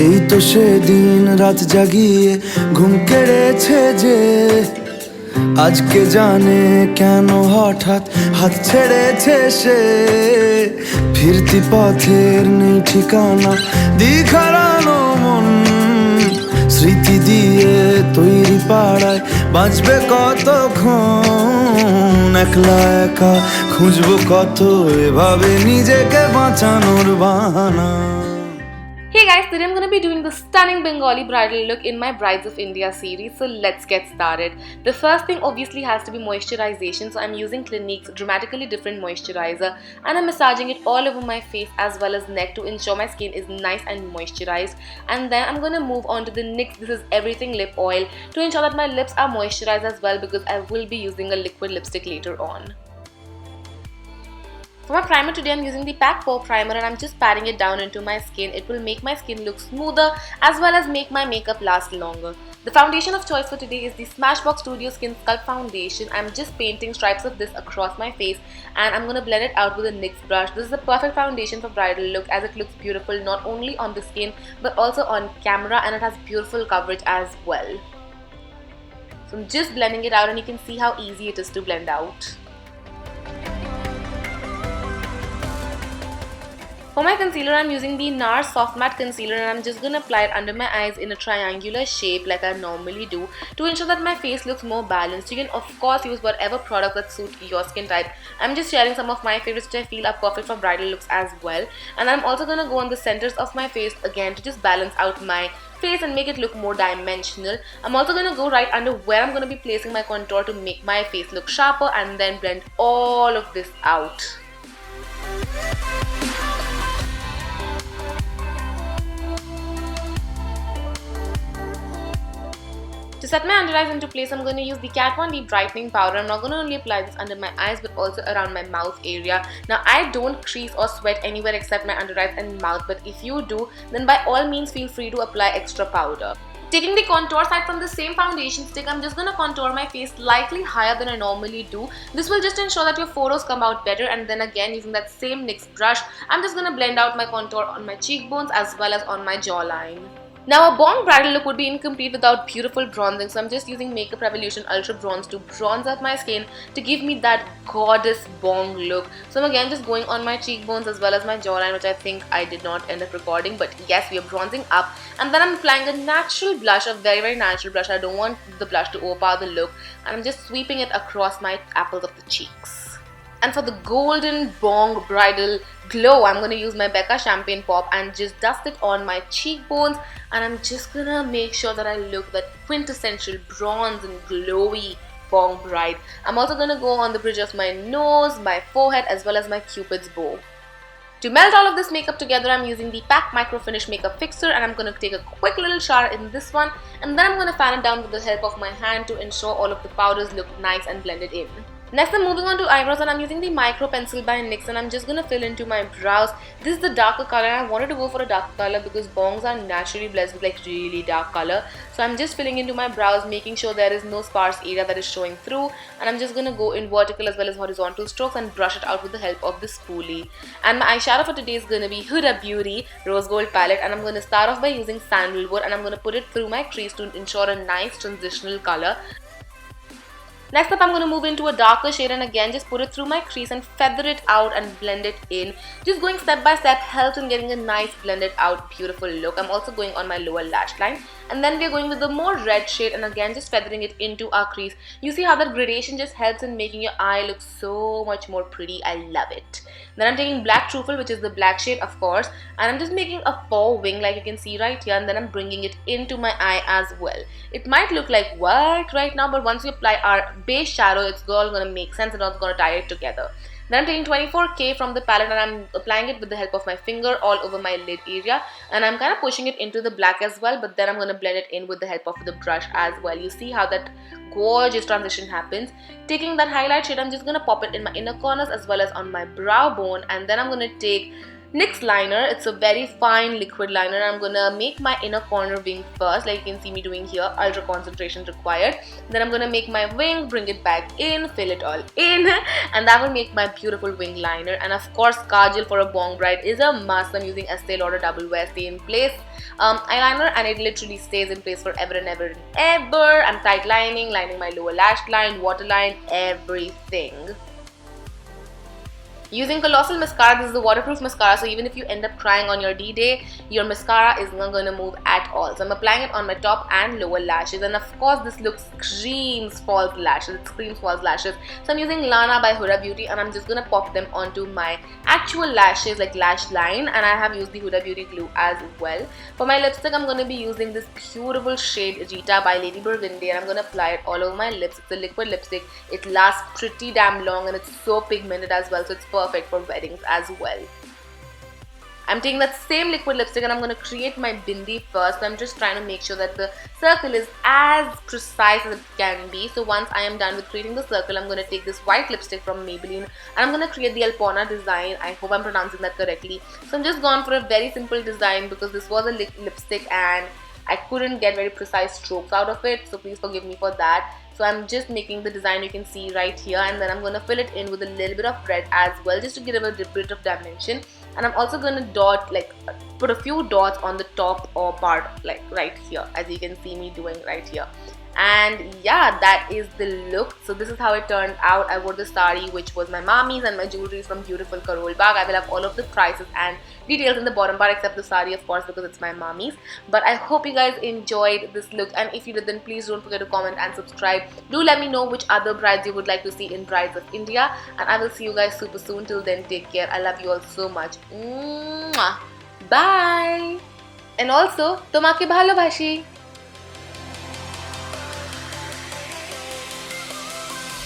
এই তো সেদিন রাত জাগিয়ে ঘুম কেড়েছে যে আজকে জানে কেন হঠাৎ হাত ছেড়েছে সে ফিরতি পথের নেই ঠিকানা দিক হারানো মন স্মৃতি দিয়ে তৈরি পাড়ায় বাঁচবে কতক্ষণ একলা একা খুঁজবো কত এভাবে নিজেকে বাঁচানোর বাহানা Hey guys, today I'm going to be doing the stunning Bengali bridal look in my Brides of India series, so let's get started. The first thing obviously has to be moisturization, so I'm using Clinique's dramatically different moisturizer and I'm massaging it all over my face as well as neck to ensure my skin is nice and moisturized. And then I'm going to move on to the NYX This Is Everything lip oil to ensure that my lips are moisturized as well because I will be using a liquid lipstick later on. For my primer today, I'm using the PAC Pore Primer and I'm just patting it down into my skin. It will make my skin look smoother as well as make my makeup last longer. The foundation of choice for today is the Smashbox Studio Skin Sculpt Foundation. I'm just painting stripes of this across my face and I'm going to blend it out with a NYX brush. This is the perfect foundation for bridal look as it looks beautiful not only on the skin but also on camera, and it has beautiful coverage as well. So I'm just blending it out and you can see how easy it is to blend out. For my concealer, I'm using the Nars Soft Matte Concealer and I'm just going to apply it under my eyes in a triangular shape like I normally do to ensure that my face looks more balanced. You can of course use whatever product that suits your skin type. I'm just sharing some of my favorites which I feel are perfect for bridal looks as well. And I'm also going to go on the centers of my face again to just balance out my face and make it look more dimensional. I'm also going to go right under where I'm going to be placing my contour to make my face look sharper and then blend all of this out. To set my under eyes into place, I'm going to use the Kat Von D Brightening Powder. I'm not going to only apply this under my eyes but also around my mouth area. Now, I don't crease or sweat anywhere except my under eyes and mouth, but if you do, then by all means feel free to apply extra powder. Taking the contour side from the same foundation stick, I'm just going to contour my face slightly higher than I normally do. This will just ensure that your photos come out better, and then again using that same NYX brush, I'm just going to blend out my contour on my cheekbones as well as on my jawline. Now, a bong bridal look would be incomplete without beautiful bronzing, so I'm just using Makeup Revolution Ultra Bronze to bronze up my skin to give me that goddess bong look. So I'm again just going on my cheekbones as well as my jawline, which I think I did not end up recording, but yes, we are bronzing up. And then I'm applying a natural blush, a very natural blush. I don't want the blush to overpower the look, and I'm just sweeping it across my apples of the cheeks. And for the golden bong bridal glow, I'm going to use my Becca Chamapagne Pop and just dust it on my cheekbones, and I'm just going to make sure that I look that quintessential bronze and glowy bong bride. I'm also going to go on the bridge of my nose, my forehead as well as my cupid's bow. To melt all of this makeup together, I'm using the PAC Micro Finish Makeup Fixer and I'm going to take a quick little shower in this one, and then I'm going to fan it down with the help of my hand to ensure all of the powders look nice and blended in. Next, I'm moving on to eyebrows and I'm using the Micro Pencil by NYX and I'm just going to fill into my brows. This is the darker color and I wanted to go for a darker color because bongs are naturally blessed with like really dark color. So I'm just filling into my brows, making sure there is no sparse area that is showing through, and I'm just going to go in vertical as well as horizontal strokes and brush it out with the help of the spoolie. And my eyeshadow for today is going to be Huda Beauty Rose Gold Palette, and I'm going to start off by using Sandalwood and I'm going to put it through my crease to ensure a nice transitional color. Next up, I'm going to move into a darker shade and again just put it through my crease and feather it out and blend it in. Just going step by step helps in getting a nice blended out beautiful look. I'm also going on my lower lash line, and then we're going with the more red shade and again just feathering it into our crease. You see how that gradation just helps in making your eye look so much more pretty. I love it. Then I'm taking Black Truffle, which is the black shade of course, and I'm just making a faux wing like you can see right here, and then I'm bringing it into my eye as well. It might look like what right now, but once we apply our base shadow, it's all going to make sense and it's going to tie it together. Then I'm taking 24K from the palette and I'm applying it with the help of my finger all over my lid area, and I'm kind of pushing it into the black as well, but then I'm going to blend it in with the help of the brush as well. You see how that gorgeous transition happens. Taking that highlight shade, I'm just going to pop it in my inner corners as well as on my brow bone, and then I'm going to take NYX liner. It's a very fine liquid liner. I'm gonna make my inner corner wing first, like you can see me doing here. Ultra concentration required. Then I'm gonna make my wing, bring it back in, fill it all in, and that will make my beautiful wing liner. And of course, Kajal for a bong bride is a must. I'm using Estee Lauder Double Wear Stay in Place eyeliner, and it literally stays in place forever and ever and ever. I'm tight lining my lower lash line, waterline, everything. Using Colossal mascara. This is a waterproof mascara, so even if you end up crying on your D-Day, your mascara is not going to move at all. So I'm applying it on my top and lower lashes, and of course this look screams false lashes. It screams false lashes. So I'm using Lana by Huda Beauty, and I'm just going to pop them onto my actual lashes, like lash line, and I have used the Huda Beauty glue as well. For my lipstick, I'm going to be using this beautiful shade Rita by Lady Burgundy, and I'm going to apply it all over my lips. It's a liquid lipstick. It lasts pretty damn long, and it's so pigmented as well, so it's perfect for weddings as well. I'm taking that same liquid lipstick and I'm going to create my bindi first. I'm just trying to make sure that the circle is as precise as it can be. So once I am done with creating the circle, I'm going to take this white lipstick from Maybelline and I'm going to create the Alpona design. I hope I'm pronouncing that correctly. So I'm just gone for a very simple design because this was a lipstick and I couldn't get very precise strokes out of it. So please forgive me for that. So I'm just making the design you can see right here, and then I'm going to fill it in with a little bit of red as well, just to give it a bit of dimension. And I'm also going to dot, like put a few dots on the top or part, like right here, as you can see me doing right here. And yeah, that is the look. So this is how it turned out. I wore the sari, which was my mommy's, and my jewelry is from beautiful Karol Bagh. I will have all of the prices and details in the bottom part except the sari, of course, because it's my mommy's. But I hope you guys enjoyed this look, and if you did, then please don't forget to comment and subscribe. Do let me know which other brides you would like to see in Brides of India, and I will see you guys super soon. Till then, take care. I love you all so much. Mwah. Bye. And also, tomake bhalobashi.